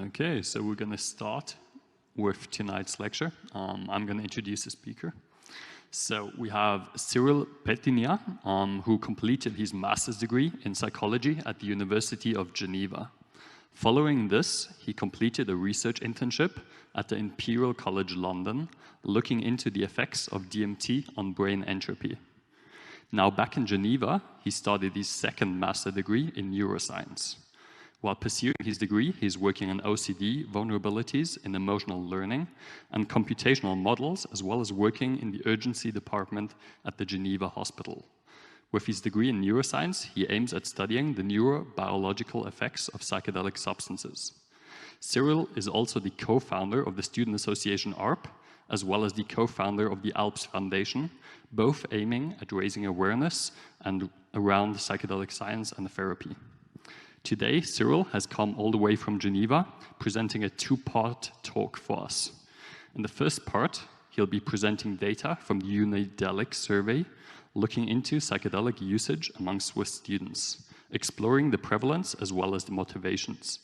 Okay, so we're going to start with tonight's lecture. I'm going to introduce the speaker. So we have Cyril Petignat, who completed his master's degree in psychology at the University of Geneva. Following this, he completed a research internship at the Imperial College London, looking into the effects of DMT on brain entropy. Now back in Geneva, he started his second master degree in neuroscience. While pursuing his degree, he's working on OCD, vulnerabilities in emotional learning, and computational models, as well as working in the urgency department at the Geneva Hospital. With his degree in neuroscience, he aims at studying the neurobiological effects of psychedelic substances. Cyril is also the co-founder of the student association ARP, as well as the co-founder of the ALPS Foundation, both aiming at raising awareness and around psychedelic science and therapy. Today, Cyril has come all the way from Geneva, presenting a two-part talk for us. In the first part, he'll be presenting data from the UNIDELIC Survey, looking into psychedelic usage among Swiss students, exploring the prevalence as well as the motivations.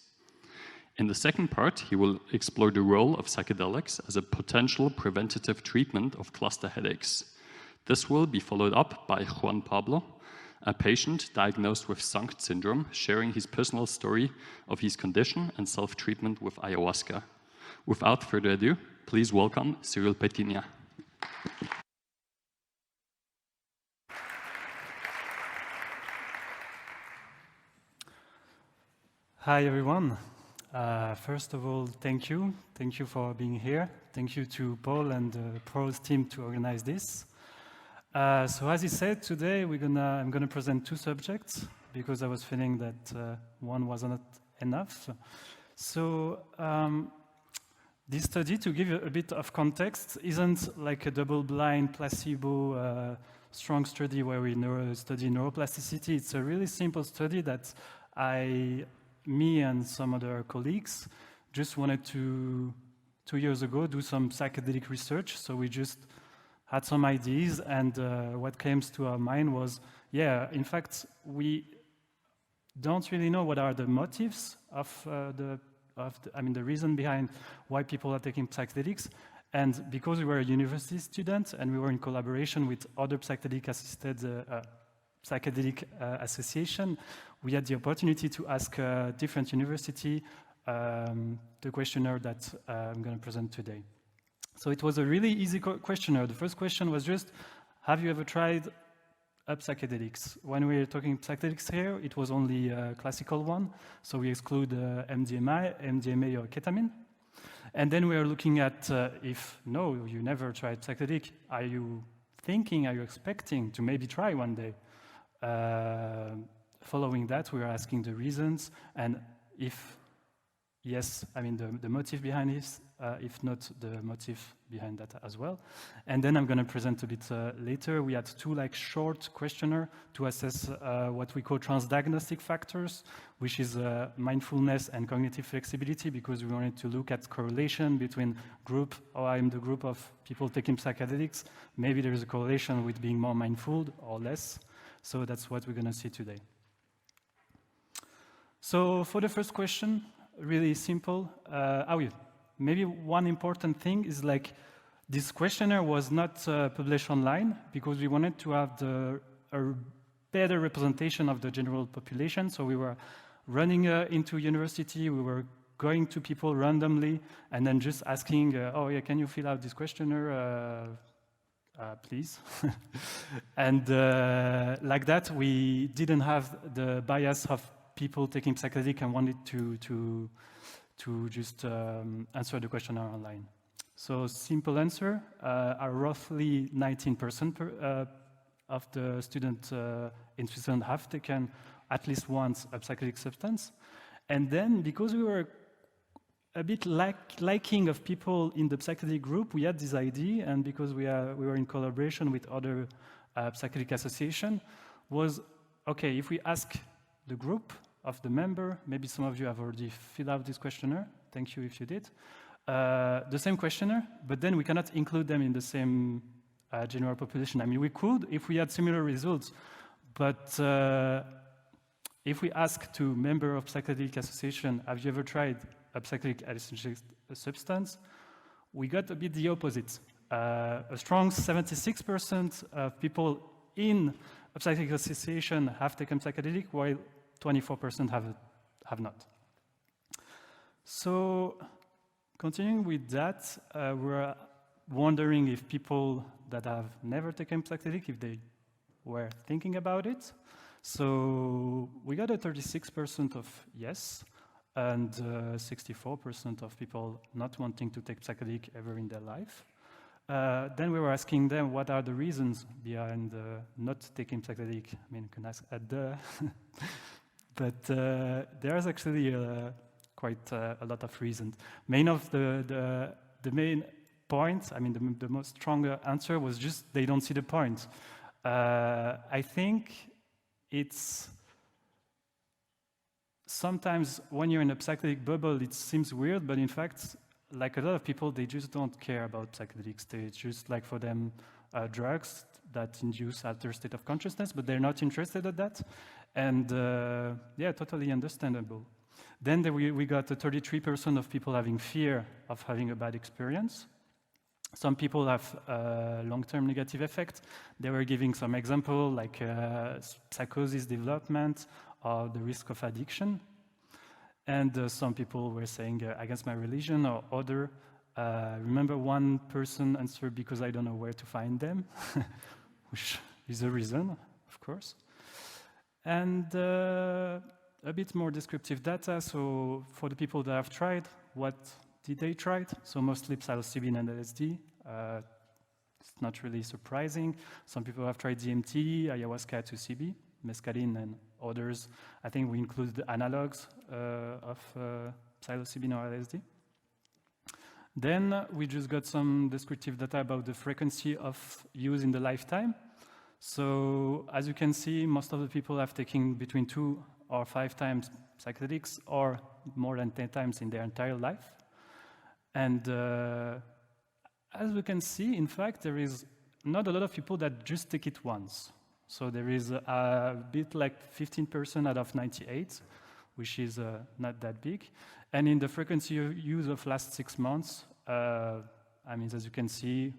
In the second part, he will explore the role of psychedelics as a potential preventative treatment of cluster headaches. This will be followed up by Juan Pablo, a patient diagnosed with Sankt syndrome, sharing his personal story of his condition and self-treatment with ayahuasca. Without further ado, please welcome Cyril Petignat. Hi, everyone. First of all, thank you. Thank you for being here. Thank you to Paul and the PROS team to organize this. So as he said, today I'm gonna present two subjects because I was feeling that one was not enough. So this study, to give you a bit of context, isn't like a double-blind placebo strong study where we study neuroplasticity. It's a really simple study that me and some other colleagues just wanted to, 2 years ago, do some psychedelic research. So we just had some ideas, and what came to our mind was, yeah, in fact, we don't really know what are the motives of the reason behind why people are taking psychedelics. And because we were a university student and we were in collaboration with other psychedelic-assisted psychedelic association, we had the opportunity to ask different university the questionnaire that I'm going to present today. So it was a really easy questionnaire. The first question was just, have you ever tried psychedelics? When we're talking psychedelics here, it was only a classical one, so we exclude MDMA or ketamine. And then we are looking at if, no, you never tried psychedelic, are you expecting to maybe try one day? Following that, we are asking the reasons, and if yes, the motive behind this, if not, the motive behind that as well. And then I'm going to present a bit later. We had two short questionnaire to assess what we call transdiagnostic factors, which is mindfulness and cognitive flexibility, because we wanted to look at correlation between group, or I'm the group of people taking psychedelics. Maybe there is a correlation with being more mindful or less. So that's what we're going to see today. So for the first question, really simple. Maybe one important thing is this questionnaire was not published online because we wanted to have a better representation of the general population. So we were running into university, we were going to people randomly and then just asking, oh yeah, can you fill out this questionnaire, please? And like that, we didn't have the bias of people taking psychedelic and wanted to just answer the questionnaire online. So simple answer, are roughly 19% of the students in Switzerland have taken at least once a psychedelic substance. And then because we were a bit liking of people in the psychedelic group, we had this idea, and because we were in collaboration with other psychedelic association, was, okay, if we ask the group of the member, maybe some of you have already filled out this questionnaire, thank you if you did, the same questionnaire, but then we cannot include them in the same general population. We could if we had similar results, but if we ask to member of Psychedelic Association, have you ever tried a psychedelic hallucinogenic substance? We got a bit the opposite. A strong 76% of people in a Psychedelic Association have taken psychedelic, while 24% have not. So, continuing with that, we're wondering if people that have never taken psychedelic, if they were thinking about it. So we got a 36% of yes, and 64% of people not wanting to take psychedelic ever in their life. Then we were asking them what are the reasons behind not taking psychedelic. I mean, you can ask but there's actually quite a lot of reasons. The main point, I mean, the most stronger answer was just they don't see the point. I think it's sometimes when you're in a psychedelic bubble, it seems weird, but in fact, like a lot of people, they just don't care about psychedelic states. Just like for them, drugs that induce altered state of consciousness, but they're not interested in that. And yeah, totally understandable. Then we got 33% of people having fear of having a bad experience. Some people have long-term negative effect. They were giving some example like psychosis development or the risk of addiction. And some people were saying against my religion or other. Remember one person answered because I don't know where to find them, which is a reason, of course. And a bit more descriptive data. So for the people that have tried, what did they try? So mostly psilocybin and LSD. It's not really surprising. Some people have tried DMT, ayahuasca, 2CB, mescaline, and others. I think we include the analogs of psilocybin or LSD. Then we just got some descriptive data about the frequency of use in the lifetime. So as you can see, most of the people have taken between 2 or 5 times psychedelics or more than 10 times in their entire life. And as we can see, in fact, there is not a lot of people that just take it once. So there is a bit like 15% out of 98, which is not that big. And in the frequency use of last 6 months, I mean, as you can see,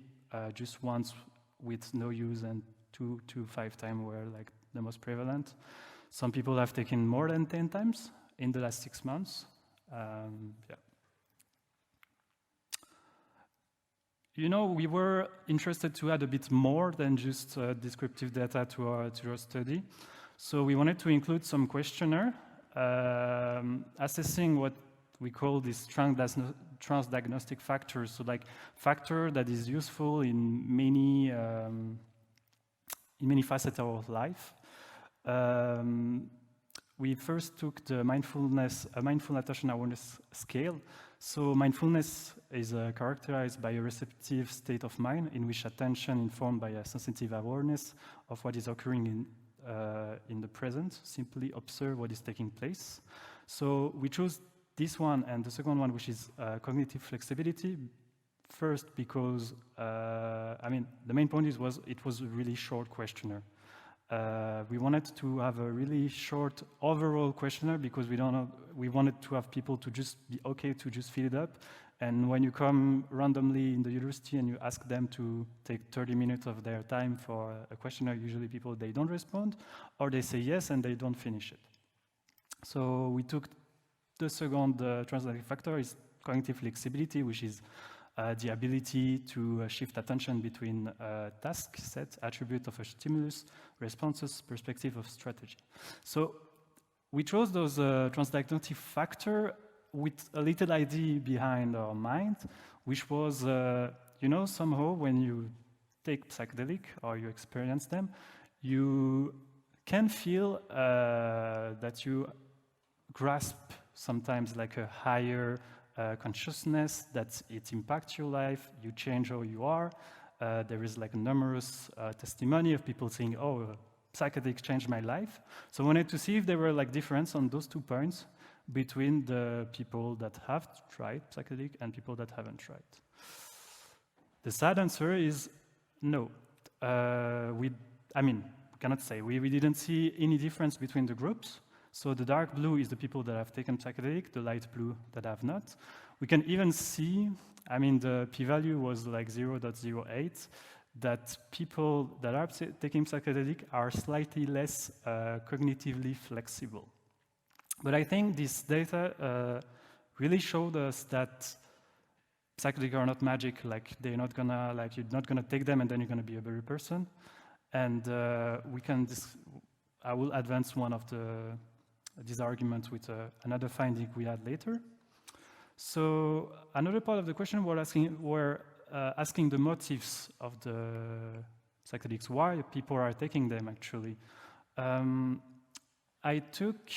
just once with no use and 2 to 5 times were like the most prevalent. Some people have taken more than 10 times in the last 6 months. Yeah. You know, we were interested to add a bit more than just descriptive data to our study. So we wanted to include some questionnaire assessing what we call these transdiagnostic factors. So like factor that is useful in many facets of our life. We first took the mindful attention awareness scale. So mindfulness is characterized by a receptive state of mind in which attention informed by a sensitive awareness of what is occurring in the present, simply observe what is taking place. So we chose this one and the second one, which is cognitive flexibility. First, because, I mean, the main point was it was a really short questionnaire. We wanted to have a really short overall questionnaire because we wanted to have people to just be okay to just fill it up. And when you come randomly in the university and you ask them to take 30 minutes of their time for a questionnaire, usually people, they don't respond, or they say yes and they don't finish it. So we took the second transdiagnostic factor is cognitive flexibility, which is the ability to shift attention between task set, attribute of a stimulus, responses, perspective of strategy. So we chose those transdiagnostic factor with a little idea behind our mind, which was, you know, somehow when you take psychedelic or you experience them, you can feel that you grasp sometimes like a higher consciousness, that it impacts your life, you change how you are. There is like numerous testimony of people saying, oh, psychedelics changed my life. So I wanted to see if there were like difference on those 2 points between the people that have tried psychedelic and people that haven't tried. The sad answer is no. I mean, we cannot say. We didn't see any difference between the groups. So the dark blue is the people that have taken psychedelic, the light blue that have not. We can even see, I mean, the p-value was like 0.08, that people that are taking psychedelic are slightly less cognitively flexible. But I think this data really showed us that psychedelics are not magic, like they're not gonna, like you're not gonna take them and then you're gonna be a better person. And I will advance one of these arguments with another finding we had later. So another part of the question we're asking the motives of the psychedelics, why people are taking them actually. I took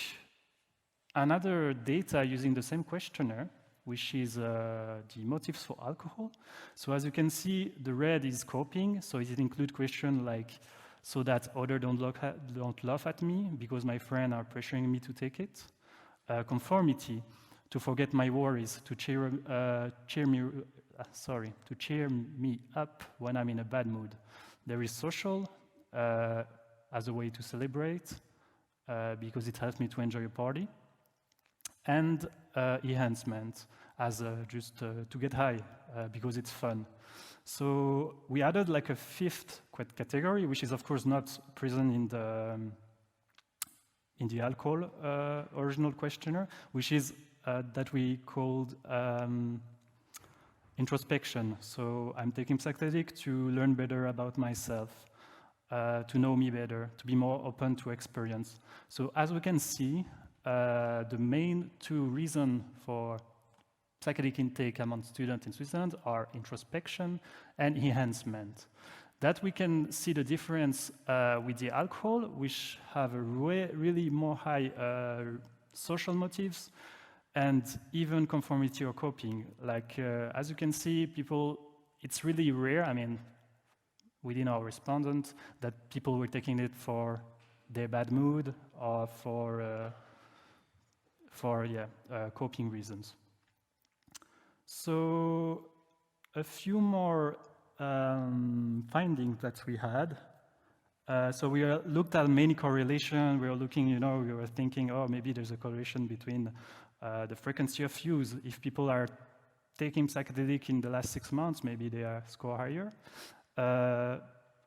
another data using the same questionnaire, which is the motives for alcohol. So as you can see, the red is coping, so it includes questions like, so that others don't laugh at me because my friends are pressuring me to take it. Conformity, to forget my worries, to cheer me up when I'm in a bad mood. There is social as a way to celebrate because it helps me to enjoy a party. And enhancement as just to get high because it's fun. So we added like a fifth category, which is of course not present in the alcohol original questionnaire, which is that we called introspection. So I'm taking psychedelic to learn better about myself, to know me better, to be more open to experience. So as we can see, the main two reasons for psychedelic intake among students in Switzerland are introspection and enhancement. That we can see the difference with the alcohol, which have a really more high social motives and even conformity or coping. Like, as you can see, people, it's really rare, I mean, within our respondents, that people were taking it for their bad mood or for coping reasons. So a few more findings that we had. So we looked at many correlations. We were looking, we were thinking, oh, maybe there's a correlation between the frequency of use. If people are taking psychedelic in the last 6 months, maybe they score higher.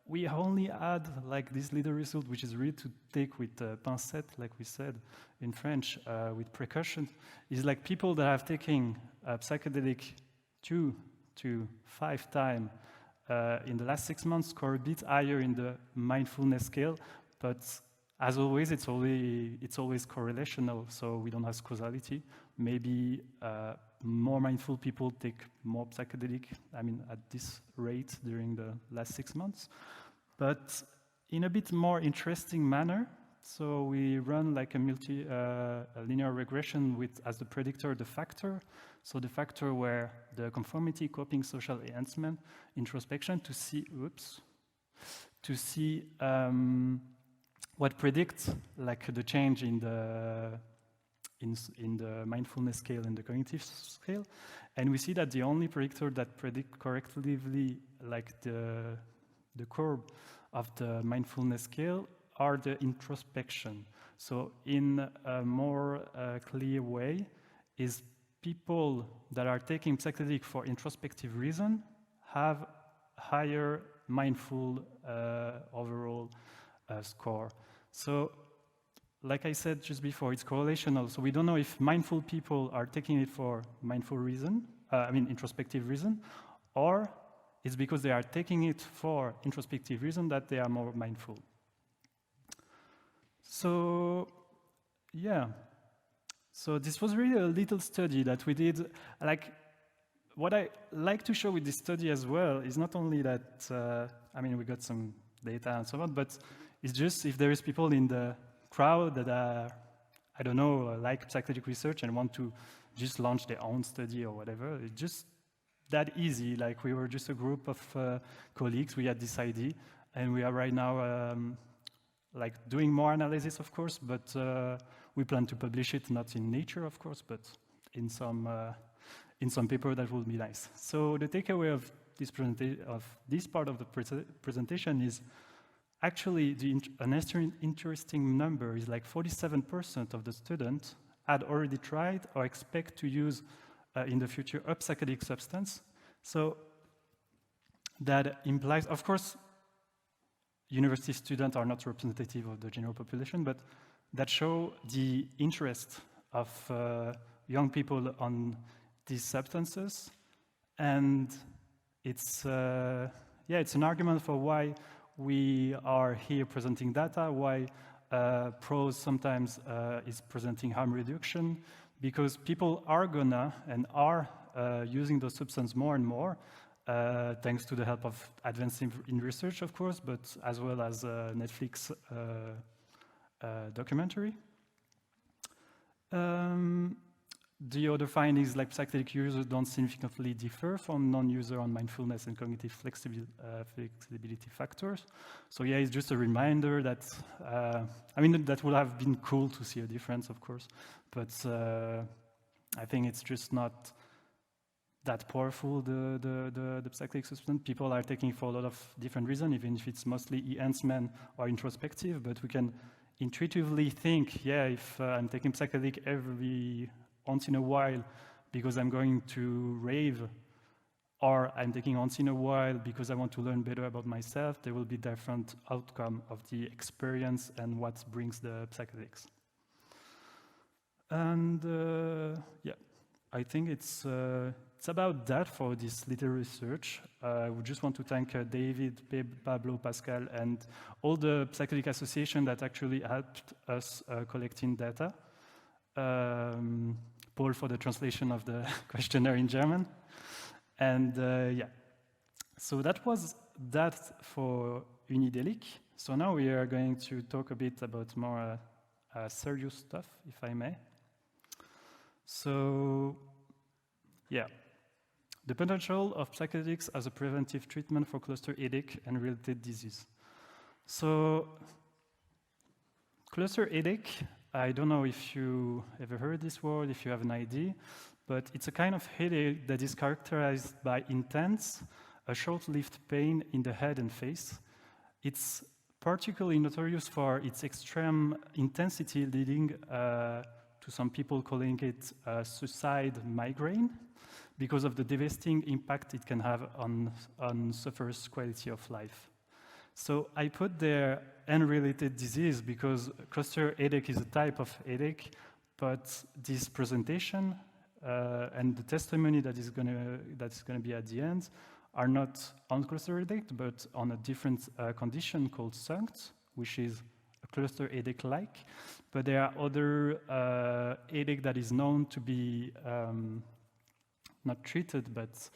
We only add like this little result, which is really to take with pincette, like we said in French, with precaution, is like people that have taken psychedelic 2 to 5 times in the last 6 months score a bit higher in the mindfulness scale, but as always, it's always correlational, so we don't have causality. Maybe more mindful people take more psychedelic, I mean, at this rate during the last 6 months. But in a bit more interesting manner, so we run like a linear regression with, as the predictor, the factor. So the factor where the conformity, coping, social enhancement, introspection, to see what predicts like the change in the mindfulness scale and the cognitive scale. And we see that the only predictor that predict correctly like the curve of the mindfulness scale are the introspection. So in a more clear way is people that are taking psychedelic for introspective reason have higher mindful overall score. So like I said just before, it's correlational. So we don't know if mindful people are taking it for mindful reason, introspective reason, or it's because they are taking it for introspective reason that they are more mindful. So, yeah. So this was really a little study that we did. Like, what I like to show with this study as well is not only that, we got some data and so on, but it's just if there is people in the crowd that are, I don't know, like psychedelic research and want to just launch their own study or whatever, it's just that easy. Like, we were just a group of colleagues, we had this idea, and we are right now like doing more analysis, of course, but we plan to publish it not in Nature, of course, but in some paper that would be nice. So the takeaway of this part of the presentation is actually, an interesting number is like 47% of the students had already tried or expect to use in the future a psychedelic substance. So that implies, of course, university students are not representative of the general population, but that show the interest of young people on these substances. And it's an argument for why we are here presenting data, why PROS sometimes is presenting harm reduction, because people are gonna and are using those substances more and more, thanks to the help of advances in research, of course, but as well as Netflix documentary. The other findings, like psychedelic users don't significantly differ from non-user on mindfulness and cognitive flexibility factors. So yeah, it's just a reminder that, I mean, that would have been cool to see a difference, of course, but I think it's just not that powerful, the psychedelic substance. People are taking for a lot of different reasons, even if it's mostly enhancement or introspective, but we can intuitively think, yeah, if I'm taking psychedelic every once in a while because I'm going to rave, or I'm taking once in a while because I want to learn better about myself, there will be different outcome of the experience and what brings the psychedelics. And yeah, I think it's about that for this little research. We just want to thank David, Pablo, Pascal, and all the psychedelic association that actually helped us collecting data. Paul for the translation of the questionnaire in German. And yeah, so that was that for UNIDELIC. So now we are going to talk a bit about more serious stuff, if I may. So yeah, the potential of psychedelics as a preventive treatment for cluster headache and related disease. So cluster headache, I don't know if you ever heard this word, if you have an idea, but it's a kind of headache that is characterized by intense, a short-lived pain in the head and face. It's particularly notorious for its extreme intensity, leading to some people calling it suicide migraine, because of the devastating impact it can have on sufferers' quality of life. So I put there unrelated disease because cluster headache is a type of headache, but this presentation and the testimony that is gonna be at the end are not on cluster headache, but on a different condition called SUNCT, which is a cluster headache-like. But there are other headache that is known to be not treated, but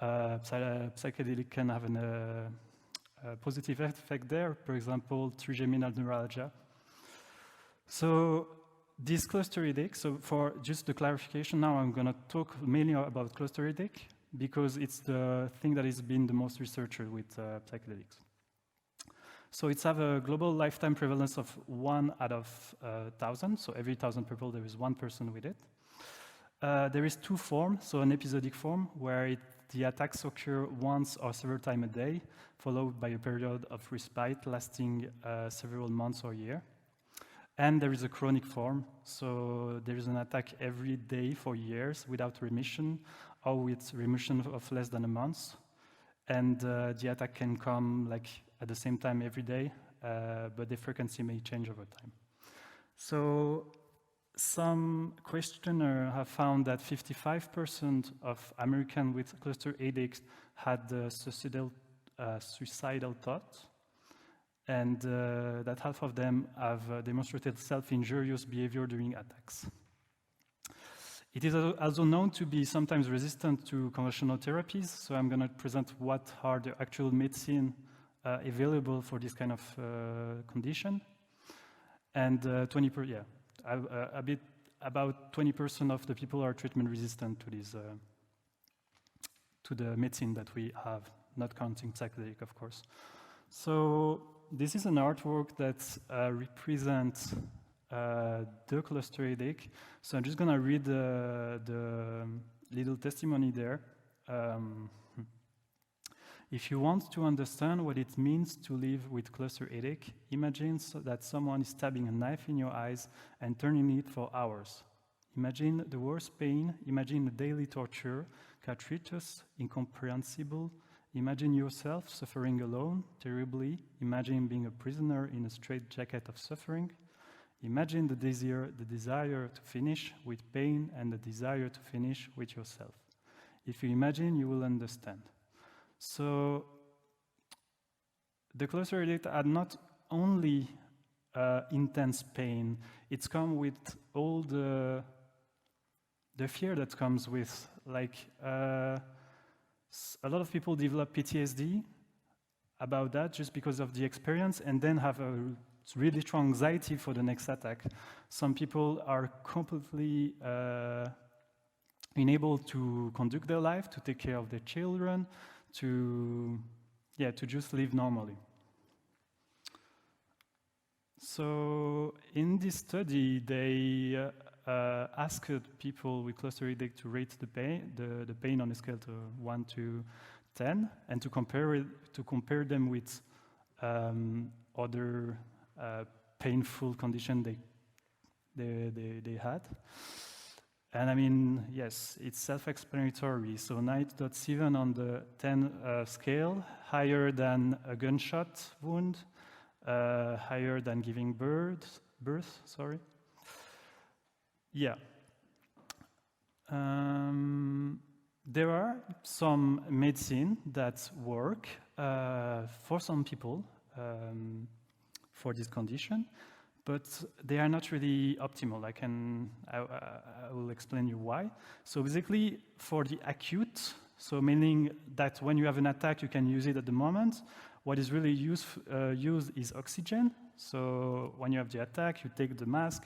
psychedelic can have a positive effect there, for example, trigeminal neuralgia. So this cluster headache, so for just the clarification now, I'm gonna talk mainly about cluster headache because it's the thing that has been the most researched with psychedelics. So it's have a global lifetime prevalence of 1 out of 1,000, so every 1,000 people there is one person with it. There is two forms, so an episodic form where the attacks occur once or several times a day, followed by a period of respite lasting several months or year. And there is a chronic form, so there is an attack every day for years without remission or with remission of less than a month. And the attack can come like at the same time every day, but the frequency may change over time. So some questionnaires have found that 55% of Americans with cluster headaches had suicidal thoughts, and that half of them have demonstrated self-injurious behavior during attacks. It is also known to be sometimes resistant to conventional therapies, so I'm going to present what are the actual medicine available for this kind of condition. And about 20% of the people are treatment resistant to this, to the medicine that we have, not counting psychedelic, of course. So this is an artwork that represents the cluster headache. So I'm just gonna read the little testimony there. If you want to understand what it means to live with cluster headache, imagine that someone is stabbing a knife in your eyes and turning it for hours. Imagine the worst pain, imagine the daily torture, gratuitous, incomprehensible. Imagine yourself suffering alone, terribly. Imagine being a prisoner in a straitjacket of suffering. Imagine the desire to finish with pain and the desire to finish with yourself. If you imagine, you will understand. So the cluster headache had not only intense pain, it's come with all the fear that comes with, like, a lot of people develop PTSD about that just because of the experience and then have a really strong anxiety for the next attack. Some people are completely unable to conduct their life, to take care of their children, to just live normally. So in this study, they asked people with cluster headache to rate the pain on a scale of 1 to 10, and to compare them with other painful condition they had. And I mean, yes, it's self-explanatory. So 9.7 on the 10 scale, higher than a gunshot wound, higher than giving birth. Yeah. There are some medicine that work for some people for this condition, but they are not really optimal. I will explain you why. So basically, for the acute, so meaning that when you have an attack, you can use it at the moment. What is really used is oxygen. So when you have the attack, you take the mask,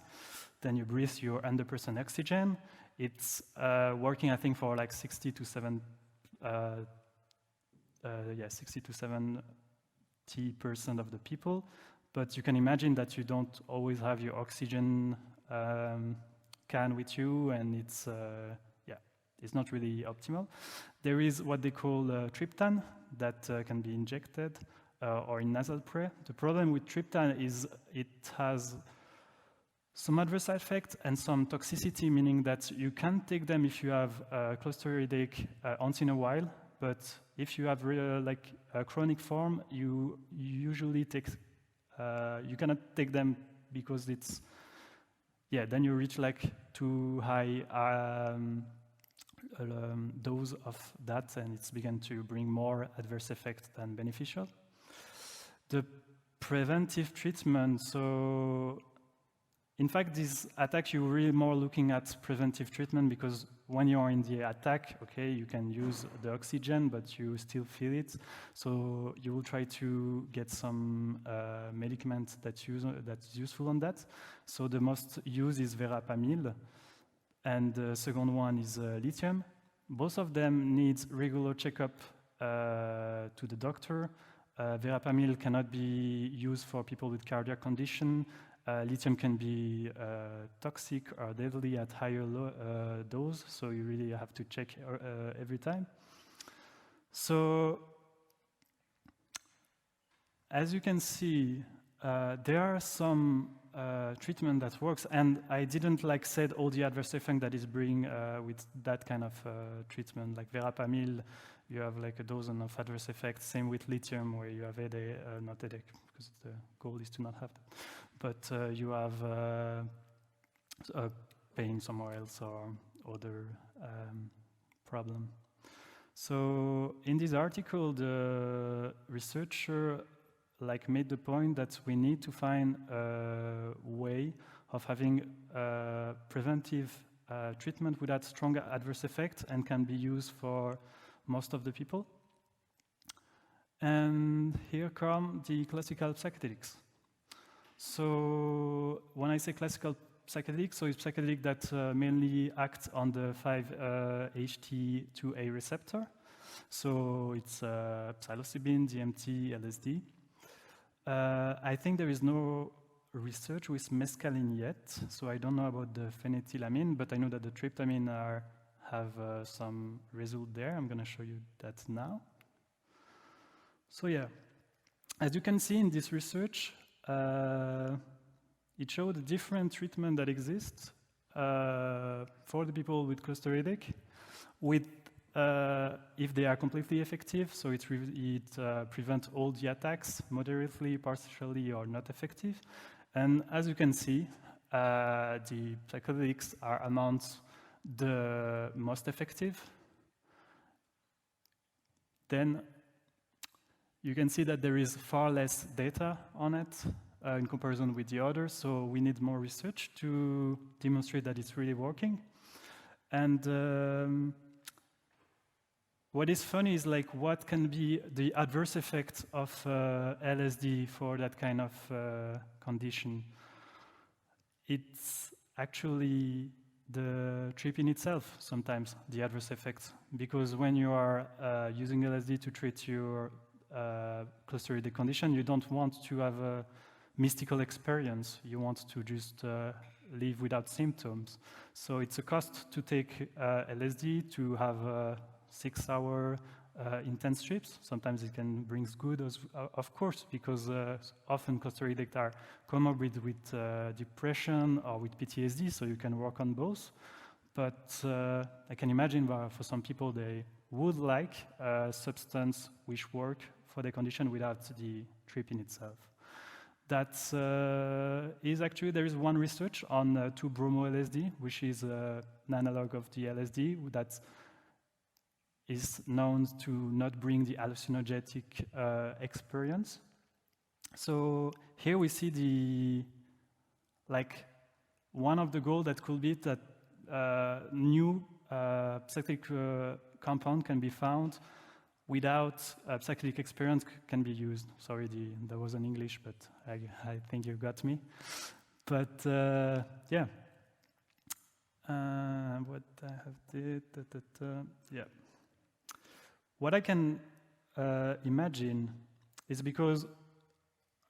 then you breathe your 100% oxygen. It's working, I think, for like 60 to 70% of the people. But you can imagine that you don't always have your oxygen can with you, and it's not really optimal. There is what they call triptan that can be injected or in nasal spray. The problem with triptan is it has some adverse side effects and some toxicity, meaning that you can take them if you have cluster headache once in a while, but if you have like a chronic form, you usually take. You cannot take them because it's, then you reach like too high dose of that, and it's begun to bring more adverse effects than beneficial. The preventive treatment, so in fact, this attack, you're really more looking at preventive treatment because when you're in the attack, okay, you can use the oxygen, but you still feel it. So you will try to get some medicament that's useful on that. So the most used is verapamil, and the second one is lithium. Both of them need regular checkup to the doctor. Verapamil cannot be used for people with cardiac condition. Lithium can be toxic or deadly at higher dose, so you really have to check every time. So, as you can see, there are some treatment that works, and I didn't said all the adverse effect that is bring with that kind of treatment. Like verapamil, you have like a dozen of adverse effects. Same with lithium, where you have headache, not headache, because the goal is to not have that. But you have pain somewhere else or other problem. So in this article, the researcher made the point that we need to find a way of having preventive treatment without strong adverse effects and can be used for most of the people. And here come the classical psychedelics. So when I say classical psychedelic, so it's psychedelic that mainly act on the 5-HT2A receptor. So it's psilocybin, DMT, LSD. I think there is no research with mescaline yet, so I don't know about the phenethylamine, but I know that the tryptamine have some result there. I'm going to show you that now. So yeah, as you can see in this research, it showed a different treatment that exists for the people with cluster-headache, with if they are completely effective, so it prevents all the attacks, moderately, partially, or not effective. And as you can see, the psychedelics are amongst the most effective. Then you can see that there is far less data on it in comparison with the others, so we need more research to demonstrate that it's really working. And what is funny is like what can be the adverse effect of LSD for that kind of condition. It's actually the trip in itself, sometimes, the adverse effects. Because when you are using LSD to treat your cluster-headache condition, you don't want to have a mystical experience. You want to just live without symptoms. So it's a cost to take LSD, to have 6-hour intense trips. Sometimes it can bring good, of course, because often cluster-headache are comorbid with depression or with PTSD, so you can work on both. But I can imagine for some people they would like a substance which work for the condition without the trip in itself. That is actually, there is one research on 2-bromo-LSD, which is an analog of the LSD that is known to not bring the hallucinogenic experience. So here we see one of the goals that could be that new psychedelic compound can be found without psychedelic experience can be used. Sorry, that was in English, but I think you got me. But yeah, what I have did, yeah. What I can imagine is because,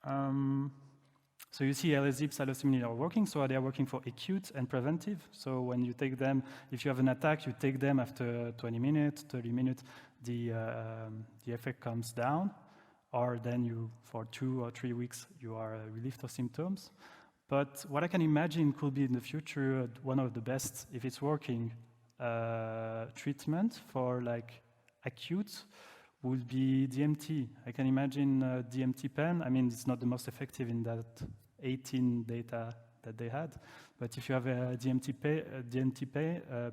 so you see LSD, psilocybin are working, so they are working for acute and preventive. So when you take them, if you have an attack, you take them after 20 minutes, 30 minutes, the effect comes down, or then for 2 or 3 weeks, you are relieved of symptoms. But what I can imagine could be in the future one of the best, if it's working, treatment for acute would be DMT. I can imagine DMT pen. I mean, it's not the most effective in that 18 data that they had, but if you have a DMT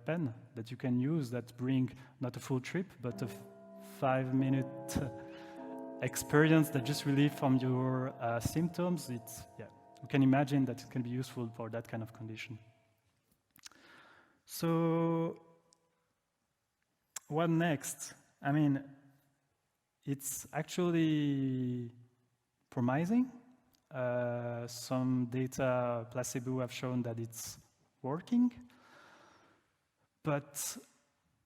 pen that you can use that bring not a full trip, but a 5-minute experience that just relieve from your symptoms, you can imagine that it can be useful for that kind of condition. So what next? I mean, it's actually promising. Some data, placebo, have shown that it's working, but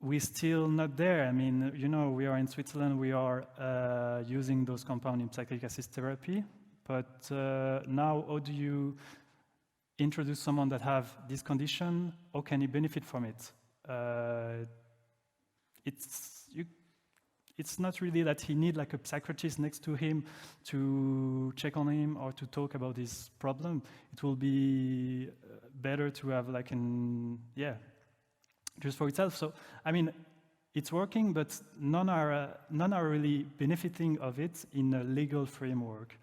we're still not there. I mean, we are in Switzerland, we are using those compounds in psychedelic assisted therapy, but now how do you introduce someone that have this condition? How can he benefit from it? It's not really that he need a psychiatrist next to him to check on him or to talk about his problem. It will be better to have just for itself. So, I mean, it's working, but none are really benefiting of it in a legal framework.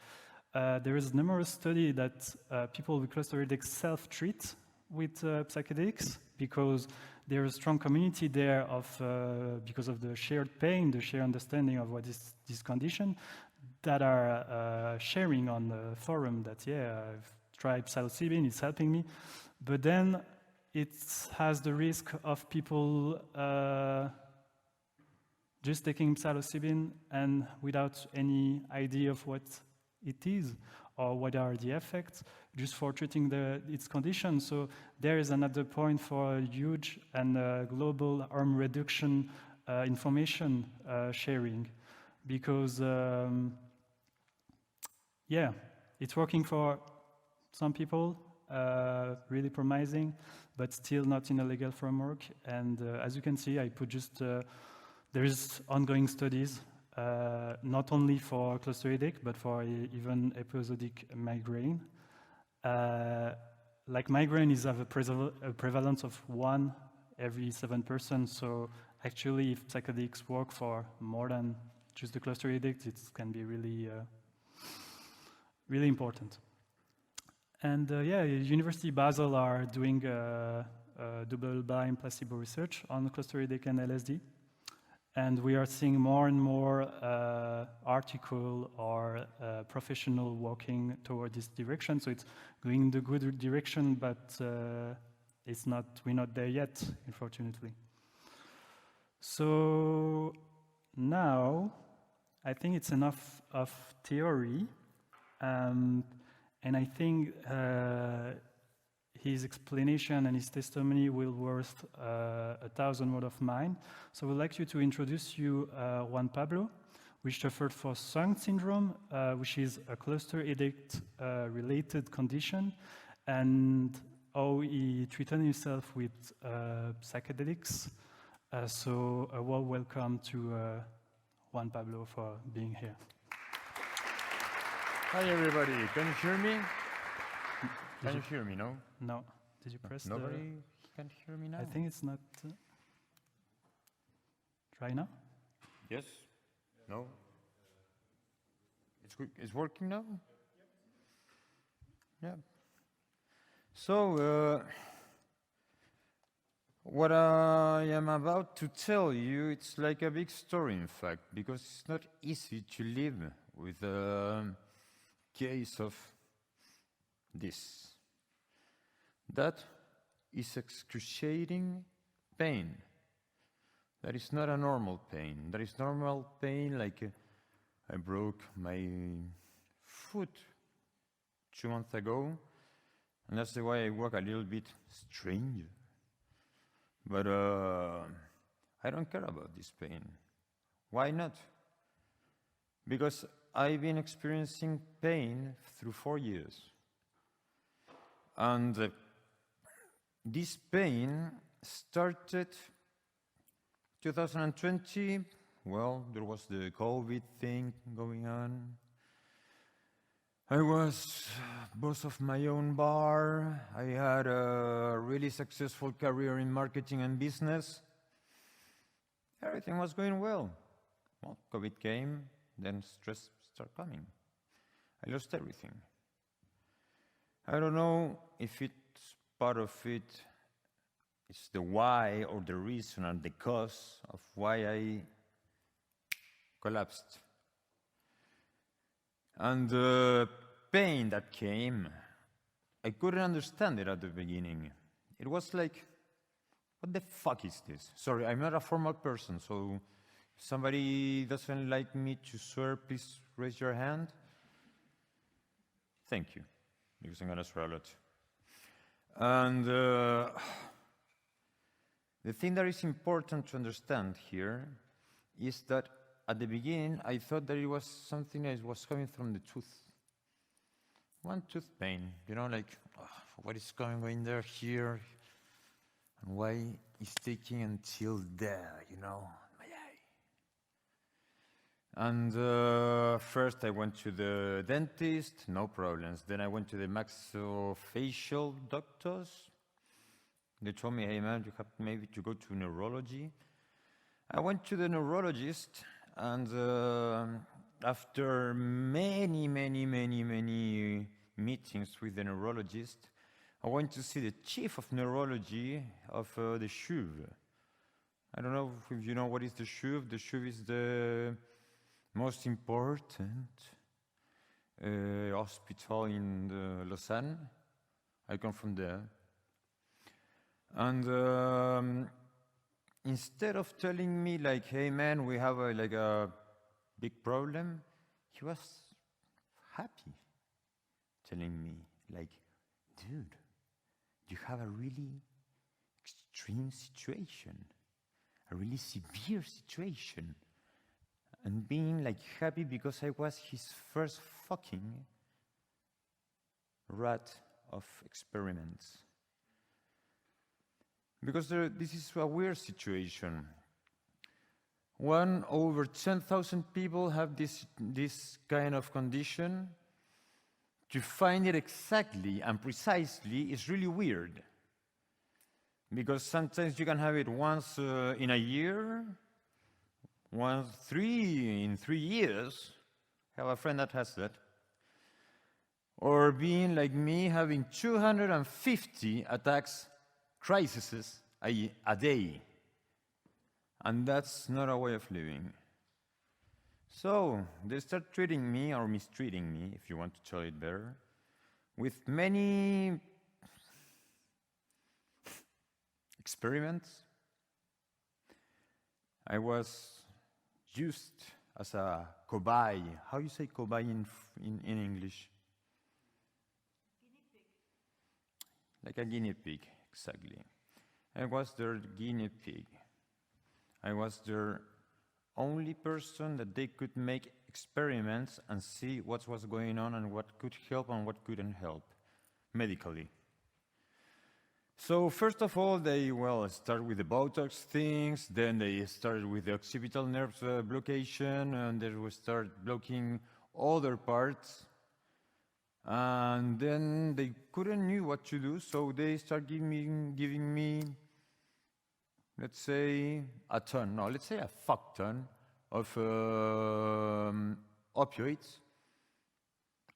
There is numerous study that people with cluster headache self-treat with psychedelics because there's a strong community there because of the shared pain, the shared understanding of what is this condition, that are sharing on the forum that, I've tried psilocybin, it's helping me. But then it has the risk of people just taking psilocybin and without any idea of what it is or what are the effects, just for treating its condition. So there is another point for huge and global harm reduction information sharing, because it's working for some people, really promising, but still not in a legal framework. And as you can see, I put just there is ongoing studies not only for cluster headache, but for even episodic migraine. Like migraine is have a prevalence of 1 every 7 persons, so actually if psychedelics work for more than just the cluster headaches, it can be really, really important. And yeah, University of Basel are doing double-blind placebo research on cluster headache and LSD. And we are seeing more and more article or professional working toward this direction. So it's going in the good direction, but we're not there yet, unfortunately. So now, I think it's enough of theory. And I think his explanation and his testimony will worth 1,000 words of mine. So we'd like you to introduce you Juan Pablo, which suffered for SUNG syndrome, which is a cluster headache related condition, and how he treated himself with psychedelics. So a warm welcome to Juan Pablo for being here. Hi everybody, can you hear me? Can you hear me, no? No. Did you press Nobody can hear me now? I think it's not... Try now? Yes? No? It's working now? Yeah. So, what I am about to tell you, it's like a big story, in fact, because it's not easy to live with a case of this. That is excruciating pain. That is not a normal pain. That is normal pain like I broke my foot 2 months ago, and that's the way I walk a little bit strange. But I don't care about this pain. Why not? Because I've been experiencing pain through 4 years. And this pain started 2020. Well, there was the COVID thing going on. I was boss of my own bar. I had a really successful career in marketing and business. Everything was going well. Well, COVID came, then stress started coming. I lost everything. I don't know if it's part of it, it's the why or the reason and the cause of why I collapsed. And the pain that came, I couldn't understand it at the beginning. It was like, what the fuck is this? Sorry, I'm not a formal person, so if somebody doesn't like me to swear, please raise your hand. Thank you, because I'm gonna swear a lot. And the thing that is important to understand here is that at the beginning, I thought that it was something that was coming from the tooth. One tooth pain, you know, like, what is going on there, here? And why it's taking until there, you know, my eye. And first I went to the dentist, no problems. Then I went to the maxillofacial doctors. They told me, hey man, you have maybe to go to neurology. I went to the neurologist, and after many meetings with the neurologist, I went to see the chief of neurology of the CHUV. I don't know if you know what is the CHUV. The CHUV is the most important hospital in Lausanne. I come from there. And instead of telling me like, hey man, we have a big problem, he was happy telling me like, dude, you have a really extreme situation, a really severe situation. And being like happy because I was his first fucking rat of experiments. Because this is a weird situation. Over 10,000 people have this kind of condition. To find it exactly and precisely is really weird. Because sometimes you can have it once in a year, once in 3 years. I have a friend that has that. Or being like me, having 250 attacks, crises a day. And that's not a way of living. So they start treating me, or mistreating me, if you want to tell it better, with many experiments. I was used as a cobaye. How you say cobaye in English? Guinea pig. Like a guinea pig, exactly. I was their guinea pig. I was their only person that they could make experiments and see what was going on and what could help and what couldn't help medically. So first of all, they start with the Botox things, then they started with the occipital nerve blockation, and they will start blocking other parts. And then they couldn't knew what to do, so they start giving me, let's say let's say a fuck ton of opioids.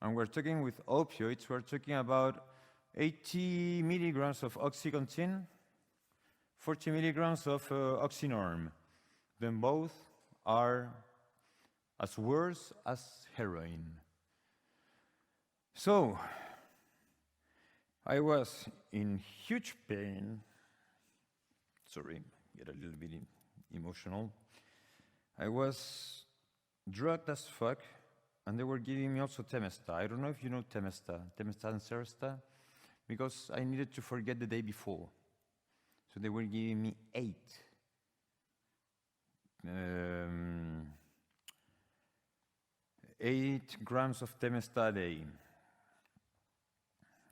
And we're talking with opioids, we're talking about 80 milligrams of OxyContin, 40 milligrams of Oxynorm. Then both are as worse as heroin. So, I was in huge pain. Sorry, get a little bit emotional. I was drugged as fuck, and they were giving me also Temesta. I don't know if you know Temesta and Seresta, because I needed to forget the day before. So they were giving me 8 grams of Temesta a day.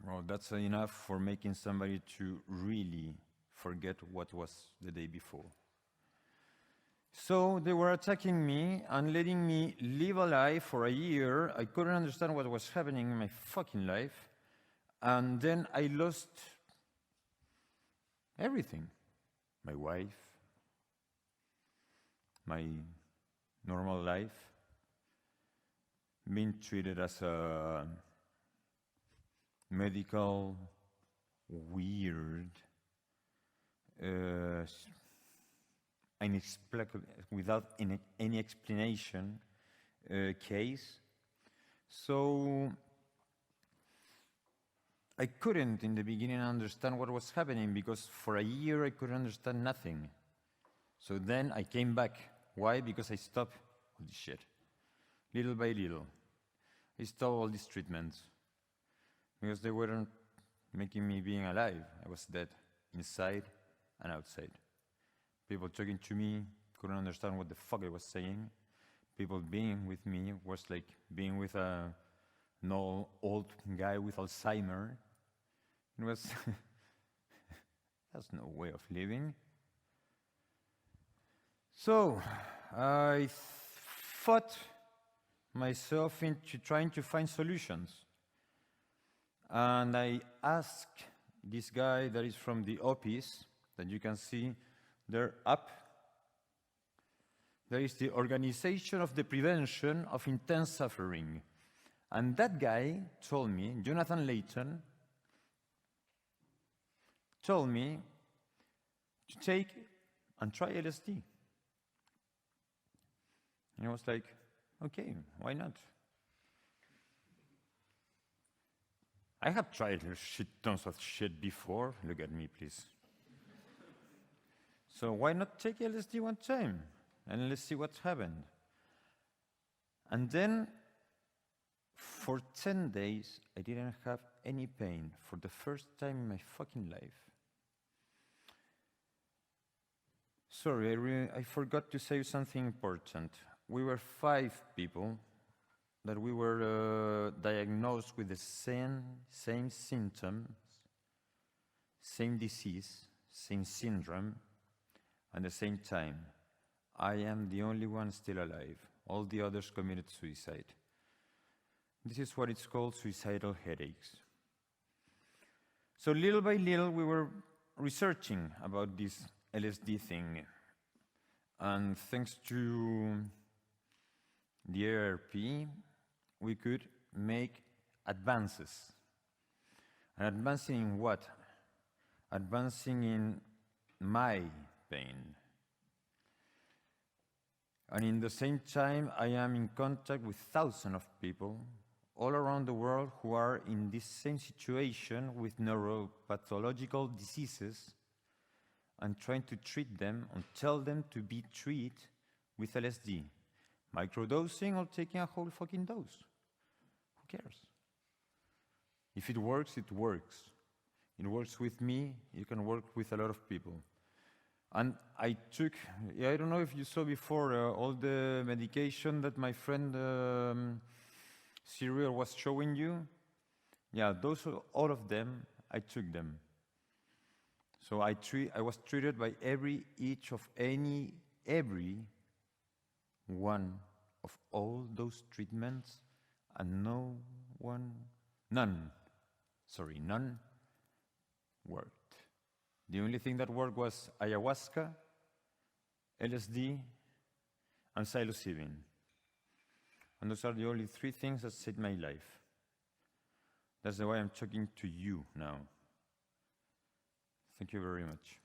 Well, that's enough for making somebody to really forget what was the day before. So they were attacking me and letting me live a life for a year. I couldn't understand what was happening in my fucking life. And then I lost everything. My wife, my normal life, being treated as a medical, weird, inexplicable, without any explanation case. So I couldn't in the beginning understand what was happening, because for a year I couldn't understand nothing. So then I came back. Why? Because I stopped all this shit. Little by little. I stopped all these treatments. Because they weren't making me being alive. I was dead, inside and outside. People talking to me couldn't understand what the fuck I was saying. People being with me was like being with an old guy with Alzheimer. It was, that's no way of living. So I fought myself into trying to find solutions. And I asked this guy that is from the office, that you can see there up. There is the Organization of the Prevention of Intense Suffering. And that guy told me, Jonathan Layton, told me to take and try LSD. And I was like, okay, why not? I have tried tons of shit before. Look at me, please. So why not take LSD one time? And let's see what happened. And then, for 10 days, I didn't have any pain for the first time in my fucking life. Sorry, I forgot to say something important. We were 5 people that we were diagnosed with the same symptoms, same disease, same syndrome, at the same time. I am the only one still alive. All the others committed suicide. This is what it's called suicidal headaches. So little by little, we were researching about this LSD thing. And thanks to the ARP, we could make advances. And advancing in what? Advancing in my pain. And in the same time, I am in contact with thousands of people all around the world who are in this same situation with neuropathological diseases and trying to treat them and tell them to be treated with LSD. Microdosing or taking a whole fucking dose. Who cares? If it works, it works. It works with me, it can work with a lot of people. And I took, I don't know if you saw before, all the medication that my friend Cyril was showing you. Yeah, those, all of them, I took them. So I was treated by every one of all those treatments, and none worked. The only thing that worked was ayahuasca, LSD, and psilocybin. And those are the only 3 things that saved my life. That's the way I'm talking to you now. Thank you very much.